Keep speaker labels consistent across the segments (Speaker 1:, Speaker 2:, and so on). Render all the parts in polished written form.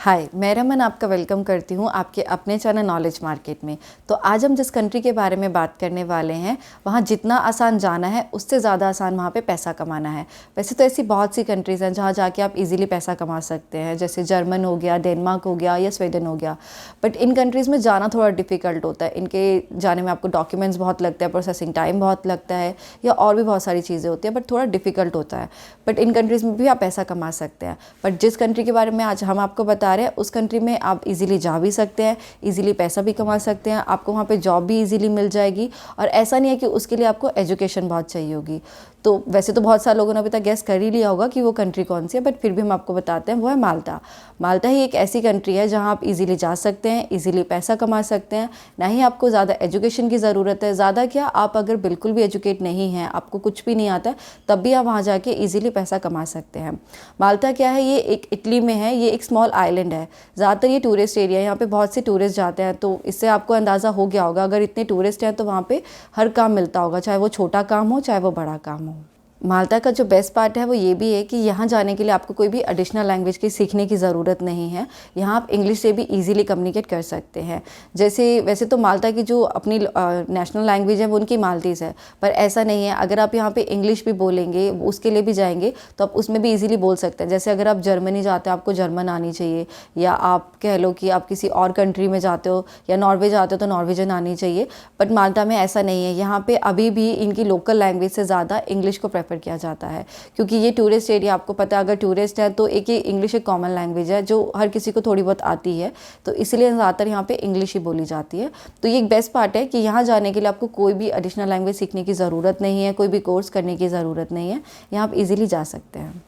Speaker 1: हाय, मैं रमन आपका वेलकम करती हूँ आपके अपने चैनल नॉलेज मार्केट में। तो आज हम जिस कंट्री के बारे में बात करने वाले हैं, वहाँ जितना आसान जाना है उससे ज़्यादा आसान वहाँ पे पैसा कमाना है। वैसे तो ऐसी बहुत सी कंट्रीज़ हैं जहाँ जाके आप इजीली पैसा कमा सकते हैं, जैसे जर्मन हो गया, डेनमार्क हो गया या स्वीडन हो गया। बट इन कंट्रीज़ में जाना थोड़ा डिफ़िकल्ट होता है। इनके जाने में आपको डॉक्यूमेंट्स बहुत लगते हैं, प्रोसेसिंग टाइम बहुत लगता है, या और भी बहुत सारी चीज़ें होती हैं, बट थोड़ा डिफ़िकल्ट होता है। बट इन कंट्रीज़ में भी आप पैसा कमा सकते हैं। बट जिस कंट्री के बारे में आज हम आपको बता रहे हैं, उस कंट्री में आप इजीली जा भी सकते हैं, इजीली पैसा भी कमा सकते हैं, आपको वहाँ पे जॉब भी इजीली मिल जाएगी। और ऐसा नहीं है कि उसके लिए आपको एजुकेशन बहुत चाहिए होगी। तो वैसे तो बहुत सारे लोगों ने अभी तक गेस कर ही लिया होगा कि वो कंट्री कौन सी है, बट फिर भी हम आपको बताते हैं, वो है माल्टा। माल्टा ही एक ऐसी कंट्री है जहाँ आप इजीली जा सकते हैं, इजीली पैसा कमा सकते हैं। ना ही आपको ज़्यादा एजुकेशन की ज़रूरत है। ज़्यादा क्या, आप अगर बिल्कुल भी एजुकेट नहीं हैं, आपको कुछ भी नहीं आता है, तब भी आप वहाँ जाके इजीली पैसा कमा सकते हैं। माल्टा क्या है, ये एक इटली में है, ये एक स्मॉल आइलैंड है। ज़्यादातर ये टूरिस्ट एरिया है, यहाँ पे बहुत से टूरिस्ट जाते हैं। तो इससे आपको अंदाज़ा हो गया होगा, अगर इतने टूरिस्ट हैं तो वहाँ पे हर काम मिलता होगा, चाहे वो छोटा काम हो चाहे वो बड़ा काम हो। माल्टा का जो बेस्ट पार्ट है वो ये भी है कि यहाँ जाने के लिए आपको कोई भी एडिशनल लैंग्वेज की सीखने की ज़रूरत नहीं है। यहाँ आप इंग्लिश से भी इजीली कम्युनिकेट कर सकते हैं। जैसे वैसे तो माल्टा की जो अपनी नेशनल लैंग्वेज है वो उनकी माल्टीज़ है, पर ऐसा नहीं है। अगर आप यहाँ पे इंग्लिश भी बोलेंगे, उसके लिए भी जाएंगे, तो आप उसमें भी ईजिली बोल सकते हैं। जैसे अगर आप जर्मनी जाते हो, आपको जर्मन आनी चाहिए, या आप कह लो कि आप किसी और कंट्री में जाते हो या नॉर्वे जाते हो तो नॉर्वेजन आनी चाहिए। बट माल्टा में ऐसा नहीं है। यहाँ पर अभी भी इनकी लोकल लैंग्वेज से ज़्यादा इंग्लिश को प्रेफर किया जाता है, क्योंकि ये टूरिस्ट एरिया, आपको पता है, अगर टूरिस्ट है तो एक ही इंग्लिश एक कॉमन लैंग्वेज है जो हर किसी को थोड़ी बहुत आती है। तो इसलिए ज़्यादातर यहाँ पे इंग्लिश ही बोली जाती है। तो ये एक बेस्ट पार्ट है कि यहाँ जाने के लिए आपको कोई भी एडिशनल लैंग्वेज सीखने की ज़रूरत नहीं है, कोई भी कोर्स करने की ज़रूरत नहीं है। यहाँ आप इजीली जा सकते हैं।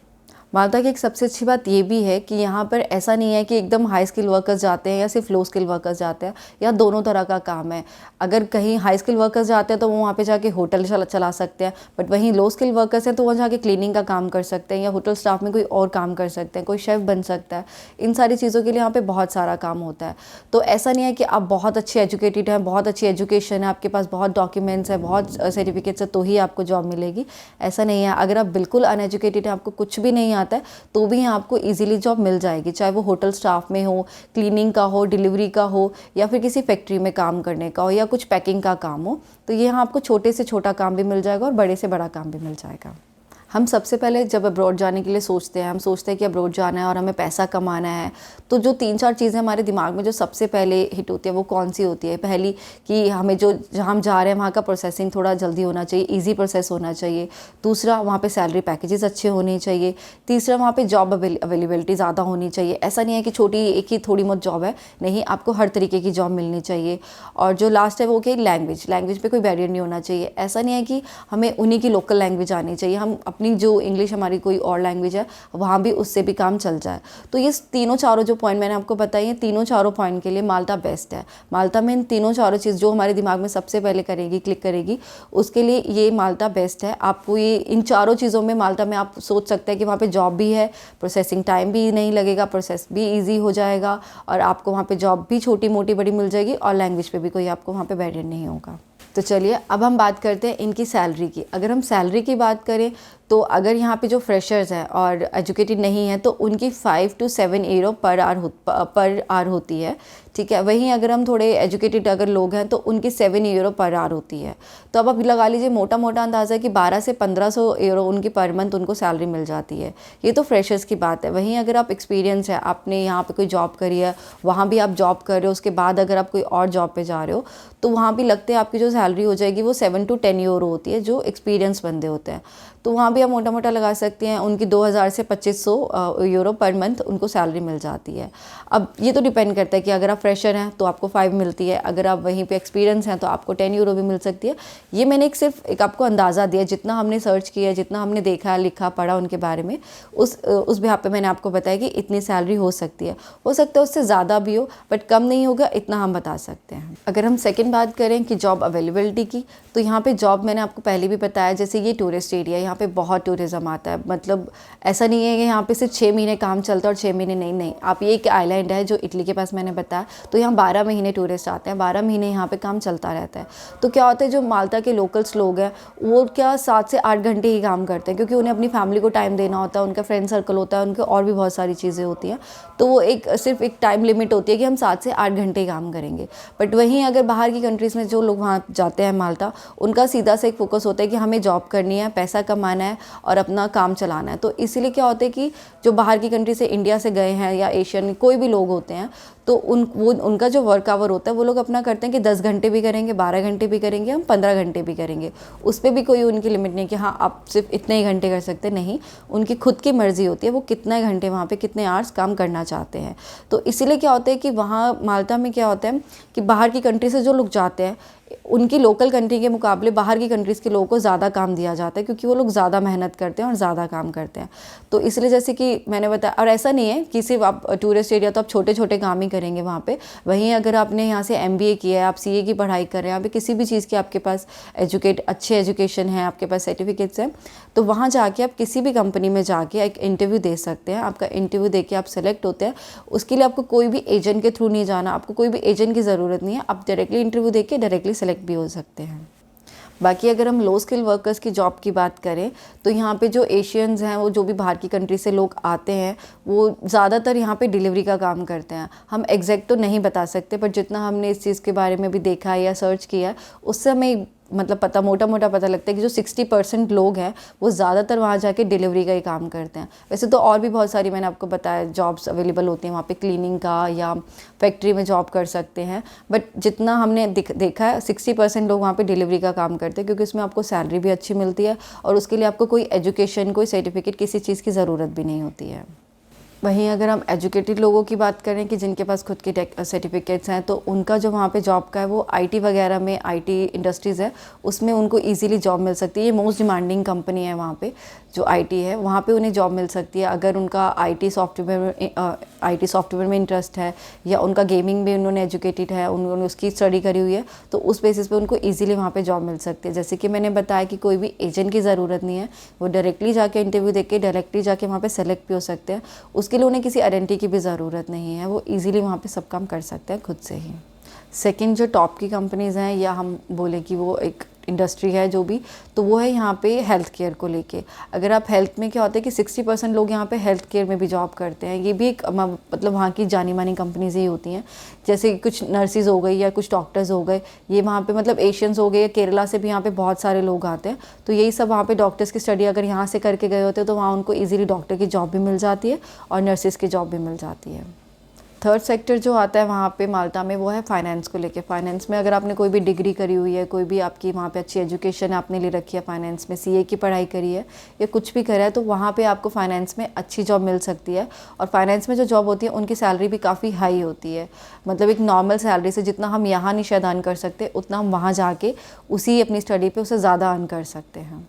Speaker 1: माल्टा की एक सबसे अच्छी बात ये भी है कि यहाँ पर ऐसा नहीं है कि एकदम हाई स्किल वर्कर्स जाते हैं या सिर्फ लो स्किल वर्कर्स जाते हैं, या दोनों तरह का काम है। अगर कहीं हाई स्किल वर्कर्स जाते हैं तो वो वहाँ पे जाके होटल चला सकते हैं, बट वहीं लो स्किल वर्कर्स हैं तो वहाँ जाके क्लीनिंग का काम कर सकते हैं, या होटल स्टाफ में कोई और काम कर सकते हैं, कोई शेफ़ बन सकता है। इन सारी चीज़ों के लिए यहाँ पर बहुत सारा काम होता है। तो ऐसा नहीं है कि आप बहुत अच्छे एजुकेटेड हैं, बहुत अच्छी एजुकेशन है, आपके पास बहुत डॉक्यूमेंट्स है, बहुत सर्टिफिकेट्स है, तो ही आपको जॉब मिलेगी। ऐसा नहीं है। अगर आप बिल्कुल अनएजुकेटेड हैं, आपको कुछ भी नहीं आता है, तो भी आपको इजीली जॉब मिल जाएगी, चाहे वो होटल स्टाफ में हो, क्लीनिंग का हो, डिलीवरी का हो, या फिर किसी फैक्ट्री में काम करने का हो, या कुछ पैकिंग का काम हो। तो ये यहाँ आपको छोटे से छोटा काम भी मिल जाएगा और बड़े से बड़ा काम भी मिल जाएगा। हम सबसे पहले जब अब्रॉड जाने के लिए सोचते हैं, हम सोचते हैं कि अब्रॉड जाना है और हमें पैसा कमाना है, तो जो 3-4 चीज़ें हमारे दिमाग में जो सबसे पहले हिट होती है वो कौन सी होती है? पहली कि हमें जो जहाँ हम जा रहे हैं वहाँ का प्रोसेसिंग थोड़ा जल्दी होना चाहिए, ईजी प्रोसेस होना चाहिए। दूसरा, वहाँ पे सैलरी पैकेजेस अच्छे होने चाहिए। तीसरा, वहाँ पे जॉब अवेलेबिलिटी ज़्यादा होनी चाहिए। ऐसा नहीं है कि छोटी एक ही थोड़ी बहुत जॉब है, नहीं, आपको हर तरीके की जॉब मिलनी चाहिए। और जो लास्ट है वो कि लैंग्वेज पे कोई बैरियर नहीं होना चाहिए। ऐसा नहीं है कि हमें उन्हीं की लोकल लैंग्वेज आनी चाहिए, हम अपनी जो इंग्लिश हमारी कोई और लैंग्वेज है वहाँ भी उससे भी काम चल जाए। तो ये तीनों चारों जो पॉइंट मैंने आपको बताई हैं, तीनों चारों पॉइंट के लिए माल्टा बेस्ट है। माल्टा में इन तीनों चारों चीज़ जो हमारे दिमाग में सबसे पहले क्लिक करेगी, उसके लिए ये माल्टा बेस्ट है। आपको ये इन चारों चीज़ों में माल्टा में आप सोच सकते हैं कि वहाँ पे जॉब भी है, प्रोसेसिंग टाइम भी नहीं लगेगा, प्रोसेस भी ईजी हो जाएगा, और आपको वहाँ पे जॉब भी छोटी मोटी बड़ी मिल जाएगी, और लैंग्वेज पे भी कोई आपको वहाँ पे बैरियर नहीं होगा। तो चलिए अब हम बात करते हैं इनकी सैलरी की। अगर हम सैलरी की बात करें तो अगर यहाँ पे जो फ्रेशर्स हैं और एजुकेटेड नहीं हैं तो उनकी 5 to 7 यूरो पर आवर होती है, ठीक है। वहीं अगर हम थोड़े एजुकेटेड अगर लोग हैं तो उनकी 7 यूरो पर आवर होती है। तो अब आप लगा लीजिए मोटा मोटा अंदाज़ा है कि 1200 से 1500 यूरो उनकी पर मंथ उनको सैलरी मिल जाती है। ये तो फ्रेशर्स की बात है। वहीं अगर आप एक्सपीरियंस है, आपने यहाँ पे कोई जॉब करी है, वहाँ भी आप जॉब कर रहे हो, उसके बाद अगर आप कोई और जॉब पे जा रहे हो, तो वहाँ भी लगते हैं आपकी जो सैलरी हो जाएगी वो 7 to 10 यूरो होती है, जो एक्सपीरियंस बंदे होते हैं। तो वहाँ भी आप मोटा मोटा लगा सकते हैं उनकी 2000 से 2500 यूरो पर मंथ उनको सैलरी मिल जाती है। अब ये तो डिपेंड करता है कि अगर आप फ्रेशर हैं तो आपको 5 मिलती है, अगर आप वहीं पे एक्सपीरियंस हैं तो आपको 10 यूरो भी मिल सकती है। ये मैंने सिर्फ एक आपको अंदाज़ा दिया, जितना हमने सर्च किया, जितना हमने देखा, लिखा, पढ़ा उनके बारे में, उस बिहाफ पे मैंने आपको बताया कि इतनी सैलरी हो सकती है। हो सकता है उससे ज़्यादा भी हो, बट कम नहीं होगा, इतना हम बता सकते हैं। अगर हम सेकेंड बात करें कि जॉब अवेलेबिलिटी की, तो यहाँ पर जॉब मैंने आपको पहले भी बताया, जैसे ये टूरिस्ट एरिया, यहाँ पे बहुत टूरिज़्म आता है। मतलब ऐसा नहीं है कि यहाँ पे सिर्फ 6 महीने काम चलता है और 6 महीने नहीं। आप ये एक आइलैंड है जो इटली के पास मैंने बताया, तो यहाँ 12 महीने टूरिस्ट आते हैं, 12 महीने यहाँ पे काम चलता रहता है। तो क्या होता है, जो माल्टा के लोकल्स लोग हैं वो क्या 7 से 8 घंटे ही काम करते हैं, क्योंकि उन्हें अपनी फैमिली को टाइम देना होता है, उनका फ्रेंड सर्कल होता है, उनके और भी बहुत सारी चीज़ें होती हैं। तो वो सिर्फ एक टाइम लिमिट होती है कि हम 7 से 8 घंटे काम करेंगे। बट वहीं अगर बाहर की कंट्रीज़ में जो लोग वहाँ जाते हैं माल्टा, उनका सीधा से एक फोकस होता है कि हमें जॉब करनी है, पैसा कमाना है और अपना काम चलाना है। तो इसीलिए क्या होता है कि जो बाहर की कंट्री से, इंडिया से गए हैं या एशियन कोई भी लोग होते हैं, तो उनका जो वर्क आवर होता है वो लोग अपना करते हैं कि 10 घंटे भी करेंगे, 12 घंटे भी करेंगे, हम 15 घंटे भी करेंगे। उस पर भी कोई उनकी लिमिट नहीं कि हाँ आप सिर्फ इतने ही घंटे कर सकते, नहीं, उनकी खुद की मर्ज़ी होती है वो कितने घंटे वहाँ पे कितने आवर्स काम करना चाहते हैं। तो इसीलिए क्या होता है कि वहाँ माल्टा में क्या होता है कि बाहर की कंट्री से जो लोग जाते हैं, उनकी लोकल कंट्री के मुकाबले बाहर की कंट्रीज़ के लोगों को ज़्यादा काम दिया जाता है, क्योंकि वो लोग ज़्यादा मेहनत करते हैं और ज़्यादा काम करते हैं। तो इसलिए जैसे कि मैंने बताया, और ऐसा नहीं है कि सिर्फ आप टूरिस्ट एरिया तो आप छोटे छोटे काम ही करेंगे वहाँ पे। वहीं अगर आपने यहाँ से MBA किया है, आप CA की पढ़ाई कर रहे हैं, यहाँ पे किसी भी चीज़ की आपके पास अच्छे एजुकेशन है, आपके पास सर्टिफिकेट्स हैं, तो वहाँ जाके आप किसी भी कंपनी में जाके एक इंटरव्यू दे सकते हैं। आपका इंटरव्यू दे के आप सेलेक्ट होते हैं। उसके लिए आपको कोई भी एजेंट के थ्रू नहीं जाना, आपको कोई भी एजेंट की ज़रूरत नहीं है। आप डायरेक्टली इंटरव्यू दे के डायरेक्टली सेलेक्ट भी हो सकते हैं। बाकी अगर हम लो स्किल वर्कर्स की जॉब की बात करें, तो यहाँ पे जो एशियंस हैं, वो जो भी बाहर की कंट्री से लोग आते हैं, वो ज़्यादातर यहाँ पे डिलीवरी का काम करते हैं। हम एग्जैक्ट तो नहीं बता सकते, पर जितना हमने इस चीज़ के बारे में भी देखा है या सर्च किया है, उससे हमें मतलब मोटा मोटा पता लगता है कि जो 60% लोग हैं वो ज़्यादातर वहाँ जाके डिलीवरी का ही काम करते हैं। वैसे तो और भी बहुत सारी मैंने आपको बताया जॉब्स अवेलेबल होती हैं वहाँ पे, क्लीनिंग का या फैक्ट्री में जॉब कर सकते हैं। बट जितना हमने देखा है 60% लोग वहाँ पे डिलीवरी का काम करते हैं, क्योंकि उसमें आपको सैलरी भी अच्छी मिलती है और उसके लिए आपको कोई एजुकेशन, कोई सर्टिफिकेट, किसी चीज़ की ज़रूरत भी नहीं होती है। वहीं अगर हम एजुकेटेड लोगों की बात करें कि जिनके पास खुद के सर्टिफिकेट्स हैं, तो उनका जो वहाँ पे जॉब का है वो IT वगैरह में, IT इंडस्ट्रीज़ है, उसमें उनको इजीली जॉब मिल सकती है। ये मोस्ट डिमांडिंग कंपनी है वहाँ पे, जो IT है वहाँ पे उन्हें जॉब मिल सकती है। अगर उनका IT सॉफ्टवेयर में इंटरेस्ट है या उनका गेमिंग में उन्होंने एजुकेटेड है, उन्होंने उसकी स्टडी करी हुई है, तो उस बेसिस पे उनको ईजिली वहाँ पे जॉब मिल सकती है। जैसे कि मैंने बताया कि कोई भी एजेंट की ज़रूरत नहीं है, वो डायरेक्टली जाके इंटरव्यू दे के डायरेक्टली जाके वहाँ पे सेलेक्ट भी हो सकते हैं। उसके लिए उन्हें किसी आइडेंटिटी की भी ज़रूरत नहीं है, वो ईजिली वहाँ पे सब काम कर सकते हैं खुद से ही। सेकंड जो टॉप की कंपनीज़ हैं, या हम बोले कि वो एक इंडस्ट्री है जो भी, तो वो है यहाँ पे हेल्थ केयर को लेके। अगर आप हेल्थ में क्या होता है कि 60% लोग यहाँ पे हेल्थ केयर में भी जॉब करते हैं। ये भी एक मतलब वहाँ की जानी मानी कंपनीज़ ही होती हैं। जैसे कुछ नर्सिज़ हो गई या कुछ डॉक्टर्स हो गए, ये वहाँ पे मतलब एशियंस हो गए, या केरला से भी यहाँ पे बहुत सारे लोग आते हैं। तो यही सब वहाँ पे डॉक्टर्स की स्टडी अगर यहाँ से करके गए होते हैं, तो वहाँ उनको ईजिली डॉक्टर की जॉब भी मिल जाती है और नर्सिज़ की जॉब भी मिल जाती है। थर्ड सेक्टर जो आता है वहाँ पे माल्टा में, वो है फाइनेंस को लेके। फाइनेंस में अगर आपने कोई भी डिग्री करी हुई है, कोई भी आपकी वहाँ पे अच्छी एजुकेशन आपने ले रखी है, फाइनेंस में CA की पढ़ाई करी है या कुछ भी करा है, तो वहाँ पे आपको फाइनेंस में अच्छी जॉब मिल सकती है। और फाइनेंस में जो जॉब होती है उनकी सैलरी भी काफ़ी हाई होती है। मतलब एक नॉर्मल सैलरी से जितना हम यहाँ नहीं शायद अर्न कर सकते, उतना हम वहाँ जाके उसी अपनी स्टडी पर उससे ज़्यादा अर्न कर सकते हैं।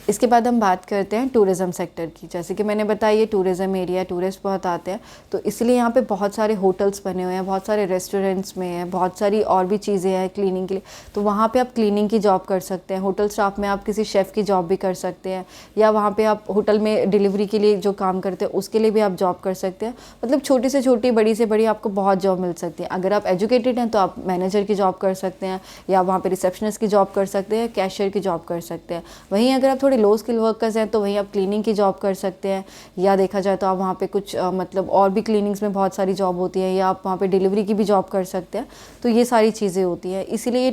Speaker 1: इसके बाद हम बात करते हैं टूरिज़्म सेक्टर की। जैसे कि मैंने बताया ये टूरिज़्म एरिया है, टूरिस्ट बहुत आते हैं, तो इसलिए यहाँ पे बहुत सारे होटल्स बने हुए हैं, बहुत सारे रेस्टोरेंट्स में हैं, बहुत सारी और भी चीज़ें हैं क्लीनिंग के लिए। तो वहाँ पे आप क्लीनिंग की जॉब कर सकते हैं। होटल स्टाफ में आप किसी शेफ़ की जॉब भी कर सकते हैं, या वहाँ पे आप होटल में डिलीवरी के लिए जो काम करते हैं उसके लिए भी आप जॉब कर सकते हैं। मतलब छोटी से छोटी, बड़ी से बड़ी आपको बहुत जॉब मिल सकती है। अगर आप एजुकेटेड हैं तो आप मैनेजर की जॉब कर सकते हैं, या वहाँ पर रिसेप्शनिस्ट की जॉब कर सकते हैं, कैशियर की जॉब कर सकते हैं। वहीं अगर आप थोड़े लो स्किल वर्कर्स हैं तो वहीं आप क्लीनिंग की जॉब कर सकते हैं, या देखा जाए तो आप वहाँ पे कुछ मतलब और भी क्लीनिंग्स में बहुत सारी जॉब होती है, या आप वहाँ पे डिलीवरी की भी जॉब कर सकते हैं। तो ये सारी चीज़ें होती हैं। इसीलिए ये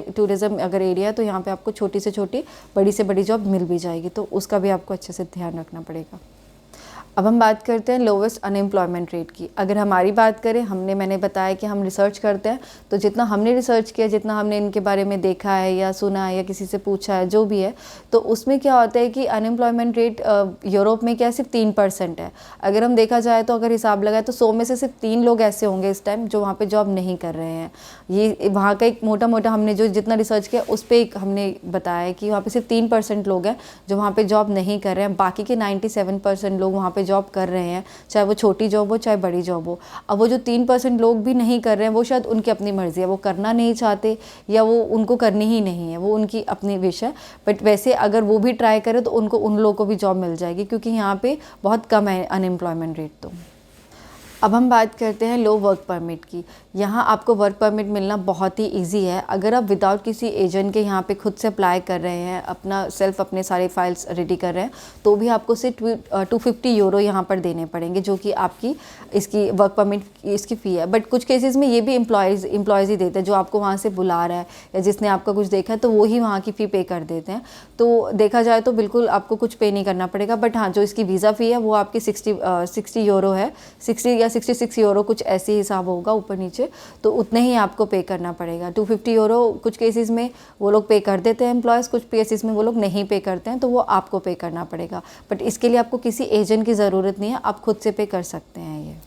Speaker 1: टूरिज़्म अगर एरिया है, तो यहाँ पे आपको छोटी से छोटी, बड़ी से बड़ी जॉब मिल भी जाएगी, तो उसका भी आपको अच्छे से ध्यान रखना पड़ेगा। अब हम बात करते हैं लोवेस्ट अनएम्प्लॉयमेंट रेट की। अगर हमारी बात करें, मैंने बताया कि हम रिसर्च करते हैं, तो जितना हमने रिसर्च किया, जितना हमने इनके बारे में देखा है या सुना है या किसी से पूछा है, जो भी है, तो उसमें क्या होता है कि अनएम्प्लॉयमेंट रेट यूरोप में क्या सिर्फ 3% है। अगर हम देखा जाए तो अगर हिसाब लगाए तो 100 में से सिर्फ 3 लोग ऐसे होंगे इस टाइम जो वहाँ पर जॉब नहीं कर रहे हैं। ये वहाँ का एक मोटा मोटा हमने जो जितना रिसर्च किया उस पर एक हमने बताया कि वहाँ पर सिर्फ 3% लोग हैं जो वहाँ पर जॉब नहीं कर रहे हैं। बाकी के 97% लोग वहाँ पर पे जॉब कर रहे हैं, चाहे वो छोटी जॉब हो चाहे बड़ी जॉब हो। अब वो जो 3% लोग भी नहीं कर रहे हैं वो शायद उनकी अपनी मर्ज़ी है, वो करना नहीं चाहते या वो उनको करनी ही नहीं है, वो उनकी अपनी विश है। बट वैसे अगर वो भी ट्राई करें तो उन लोगों को भी जॉब मिल जाएगी, क्योंकि यहाँ पे बहुत कम है अनएम्प्लॉयमेंट रेट। तो अब हम बात करते हैं लो वर्क परमिट की। यहाँ आपको वर्क परमिट मिलना बहुत ही इजी है। अगर आप विदाउट किसी एजेंट के यहाँ पे खुद से अप्लाई कर रहे हैं, अपना सेल्फ अपने सारे फाइल्स रेडी कर रहे हैं, तो भी आपको सिर्फ 250 यूरो यहाँ पर देने पड़ेंगे, जो कि आपकी इसकी वर्क परमिट इसकी फ़ी है। बट कुछ केसेस में ये भी एम्प्लॉयज़ ही देते हैं, जो आपको वहाँ से बुला रहा है या जिसने आपका कुछ देखा है तो वो ही वहाँ की फ़ी पे कर देते हैं। तो देखा जाए तो बिल्कुल आपको कुछ पे नहीं करना पड़ेगा। बट हाँ, जो इसकी वीज़ा फ़ी है वो आपकी 60 यूरो है, 60 या 66 यूरो कुछ ऐसे हिसाब होगा ऊपर नीचे, तो उतने ही आपको पे करना पड़ेगा। 250 यूरो कुछ केसेस में वो लोग पे कर देते हैं एम्प्लॉयज़, कुछ केसेस में वो लोग नहीं पे करते हैं, तो वो आपको पे करना पड़ेगा। बट इसके लिए आपको किसी एजेंट की ज़रूरत नहीं है, आप खुद से पे कर सकते हैं।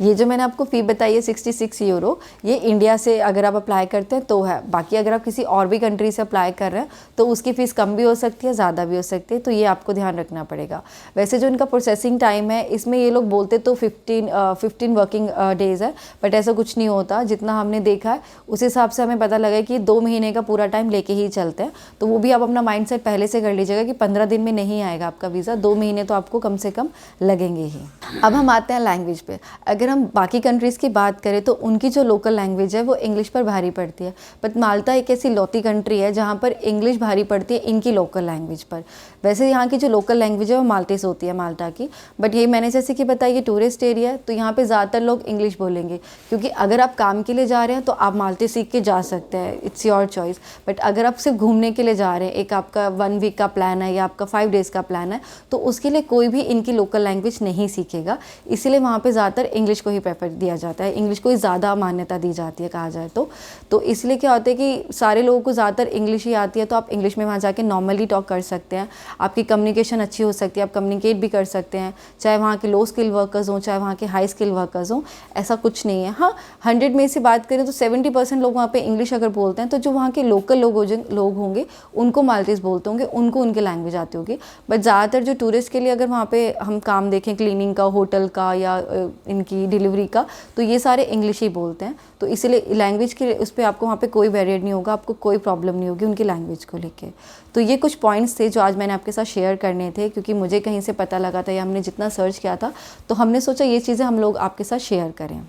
Speaker 1: ये जो मैंने आपको फ़ी बताई है 66 यूरो, ये इंडिया से अगर आप अप्लाई करते हैं तो है। बाकी अगर आप किसी और भी कंट्री से अप्लाई कर रहे हैं तो उसकी फ़ीस कम भी हो सकती है, ज़्यादा भी हो सकती है, तो ये आपको ध्यान रखना पड़ेगा। वैसे जो इनका प्रोसेसिंग टाइम है, इसमें ये लोग बोलते तो 15 वर्किंग डेज़ है, बट ऐसा कुछ नहीं होता। जितना हमने देखा है उस हिसाब से हमें पता लगा कि 2 महीने का पूरा टाइम लेके ही चलते हैं। तो वो भी आप अपना माइंड सेट पहले से कर लीजिएगा कि 15 दिन में नहीं आएगा आपका वीज़ा, 2 महीने तो आपको कम से कम लगेंगे ही। अब हम आते हैं लैंग्वेज पे। अगर हम बाकी कंट्रीज़ की बात करें तो उनकी जो लोकल लैंग्वेज है वो इंग्लिश पर भारी पड़ती है, बट माल्टा एक ऐसी लौती कंट्री है जहाँ पर इंग्लिश भारी पड़ती है इनकी लोकल लैंग्वेज पर। वैसे यहाँ की जो लोकल लैंग्वेज है वो माल्टेस होती है, माल्टा की, बट ये मैंने जैसे कि बताया ये टूरिस्ट एरिया है, तो यहाँ पे ज़्यादातर लोग इंग्लिश बोलेंगे, क्योंकि अगर आप काम के लिए जा रहे हैं तो आप माल्टेस सीख के जा सकते हैं, इट्स योर चॉइस। बट अगर आप सिर्फ घूमने के लिए जा रहे हैं, एक आपका 1 वीक का प्लान है या आपका 5 डेज़ का प्लान है, तो उसके लिए कोई भी इनकी लोकल लैंग्वेज नहीं सीखेगा। इसीलिए वहाँ पे ज़्यादातर इंग्लिश को ही प्रेफर दिया जाता है, इंग्लिश को ही ज़्यादा मान्यता दी जाती है कहा जाए तो इसलिए क्या होता है कि सारे लोगों को ज़्यादातर इंग्लिश ही आती है, तो आप इंग्लिश में वहाँ जाके नॉर्मली टॉक कर सकते हैं, आपकी कम्युनिकेशन अच्छी हो सकती है, आप कम्युनिकेट भी कर सकते हैं, चाहे वहाँ के लो स्किल वर्कर्स हों चाहे वहाँ के हाई स्किल वर्कर्स हों, ऐसा कुछ नहीं है। हाँ, 100 में से बात करें तो 70% लोग वहाँ पे इंग्लिश अगर बोलते हैं, तो जो वहाँ के लोकल लोग होंगे उनको माल्टीज बोलते होंगे, उनको उनकी लैंग्वेज आती होगी। बट ज़्यादातर जो टूरिस्ट के लिए अगर वहाँ पे हम काम देखें, क्लीनिंग का, होटल का या इनकी डिलीवरी का, तो ये सारे इंग्लिश ही बोलते हैं। तो इसीलिए लैंग्वेज के उस पर आपको वहाँ पे कोई बैरियर नहीं होगा, आपको कोई प्रॉब्लम नहीं होगी उनकी लैंग्वेज को लेके। तो ये कुछ पॉइंट्स थे जो आज मैंने आपके साथ शेयर करने थे, क्योंकि मुझे कहीं से पता लगा था या हमने जितना सर्च किया था, तो हमने सोचा ये चीज़ें हम लोग आपके साथ शेयर करें।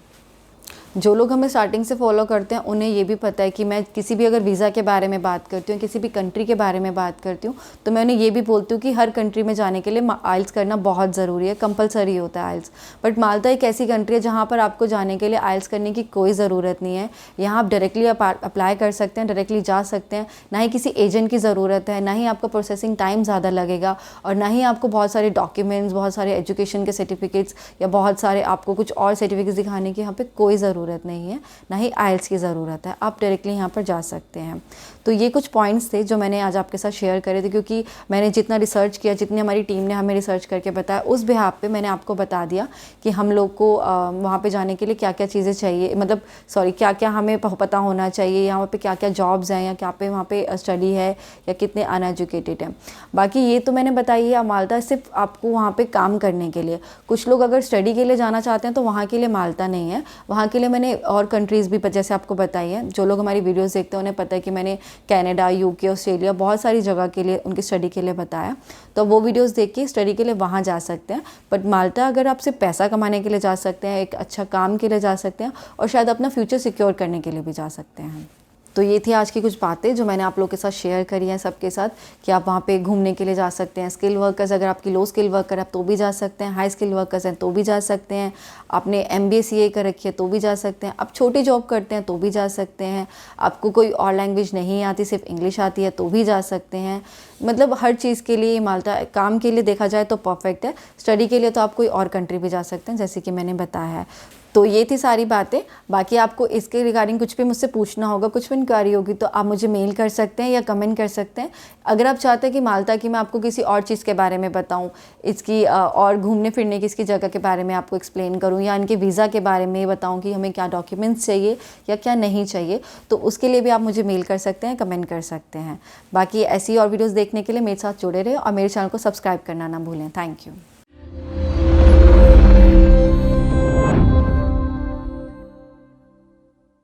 Speaker 1: जो लोग हमें स्टार्टिंग से फॉलो करते हैं उन्हें ये भी पता है कि मैं किसी भी अगर वीज़ा के बारे में बात करती हूँ, किसी भी कंट्री के बारे में बात करती हूँ, तो मैं उन्हें ये भी बोलती हूँ कि हर कंट्री में जाने के लिए आइल्स करना बहुत ज़रूरी है, कंपलसरी होता है आइल्स। बट माल्टा एक ऐसी कंट्री है जहाँ पर आपको जाने के लिए आइल्स करने की कोई ज़रूरत नहीं है। यहाँ आप डायरेक्टली अप्लाई कर सकते हैं, डायरेक्टली जा सकते हैं, ना ही किसी एजेंट की ज़रूरत है, ना ही आपका प्रोसेसिंग टाइम ज़्यादा लगेगा, और ना ही आपको बहुत सारे डॉक्यूमेंट्स, बहुत सारे एजुकेशन के सर्टिफिकेट्स या बहुत सारे आपको कुछ और सर्टिफिकेट्स दिखाने की यहाँ पे कोई ज़रूरत नहीं है, ना ही आइल्स की ज़रूरत है, आप डायरेक्टली यहाँ पर जा सकते हैं। तो ये कुछ पॉइंट्स थे जो मैंने आज आपके साथ शेयर करे थे, क्योंकि मैंने जितना रिसर्च किया, जितनी हमारी टीम ने हमें रिसर्च करके बताया, उस बिहाफ पे मैंने आपको बता दिया कि हम लोग को वहाँ पे जाने के लिए क्या क्या चीज़ें चाहिए, मतलब क्या क्या हमें पता होना चाहिए, यहाँ पे क्या क्या जॉब्स हैं या क्या पे वहाँ पे स्टडी है या कितने अनएजुकेटेड हैं। बाकी ये तो मैंने बताई है माल्टा सिर्फ आपको वहाँ पे काम करने के लिए। कुछ लोग अगर स्टडी के लिए जाना चाहते हैं तो वहाँ के लिए माल्टा नहीं है, वहाँ के लिए मैंने और कंट्रीज़ भी जैसे आपको बताई है। जो लोग हमारी वीडियोस देखते हैं उन्हें पता है कि मैंने कनाडा, यूके, ऑस्ट्रेलिया बहुत सारी जगह के लिए उनकी स्टडी के लिए बताया, तो वो वीडियोस देख के स्टडी के लिए वहाँ जा सकते हैं। बट माल्टा अगर आप सिर्फ पैसा कमाने के लिए जा सकते हैं, एक अच्छा काम के लिए जा सकते हैं, और शायद अपना फ्यूचर सिक्योर करने के लिए भी जा सकते हैं। तो ये थी आज की कुछ बातें जो मैंने आप लोगों के साथ शेयर करी हैं सबके साथ, कि आप वहाँ पे घूमने के लिए जा सकते हैं। स्किल वर्कर्स, अगर आपकी लो स्किल वर्कर आप तो भी जा सकते हैं, हाई स्किल वर्कर्स हैं तो भी जा सकते हैं, आपने MBA CA कर रखी है तो भी जा सकते हैं, आप छोटी जॉब करते हैं तो भी जा सकते हैं, आपको कोई और लैंग्वेज नहीं आती, सिर्फ इंग्लिश आती है तो भी जा सकते हैं। मतलब हर चीज़ के लिए माल्टा, काम के लिए देखा जाए तो परफेक्ट है, स्टडी के लिए तो आप कोई और कंट्री भी जा सकते हैं जैसे कि मैंने बताया है। तो ये थी सारी बातें। बाकी आपको इसके रिगार्डिंग कुछ भी मुझसे पूछना होगा, कुछ भी इंक्वायरी होगी, तो आप मुझे मेल कर सकते हैं या कमेंट कर सकते हैं। अगर आप चाहते हैं कि माल्टा की मैं आपको किसी और चीज़ के बारे में बताऊं, इसकी और घूमने फिरने की इसकी जगह के बारे में आपको एक्सप्लेन करूं, या इनके वीज़ा के बारे में बताऊं कि हमें क्या डॉक्यूमेंट्स चाहिए या क्या नहीं चाहिए, तो उसके लिए भी आप मुझे मेल कर सकते हैं, कमेंट कर सकते हैं। बाकी ऐसी और वीडियोज़ देखने के लिए मेरे साथ जुड़े रहे और मेरे चैनल को सब्सक्राइब करना ना भूलें। Thank you.